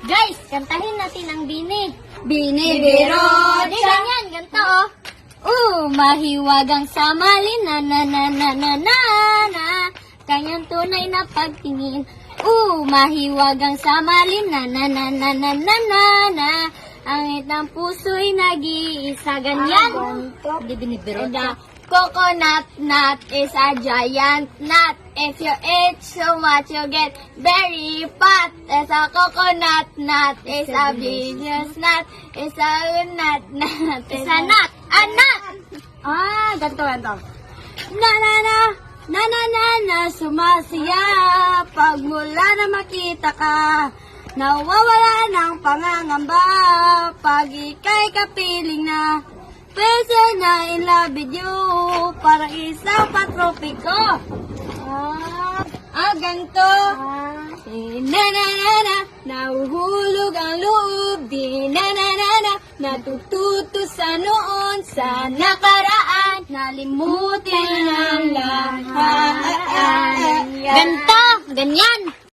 Guys, kantahin natin ang Bini. Binibiro Di ganyan, ganito oh. Mahiwagang samalin na na na na na na na. Kanyang tunay na pagtingin. Mahiwagang samalin na na na na na na na na. Ang itang puso'y nag-iisa ganyan. Hindi binibiro. The coconut nut is a giant nut. If you eat so much, you get very fat. As a coconut nut is a vicious nut. Is a nut, nut. Is a nut. A nut! Ganto. Na na na. Na na na na. Sumasaya. Pagmula na makita ka. Nawawala ng pangangamba. Pag ika'y kapiling na. Pwede na in love with you. Parang isang patropiko. Ganto. Na na na na. Nahuhulog ang loob. Di na na na na. Natututo sa noon. Sa nakaraan. Nalimutin ang lahat. Ganto. Ganyan.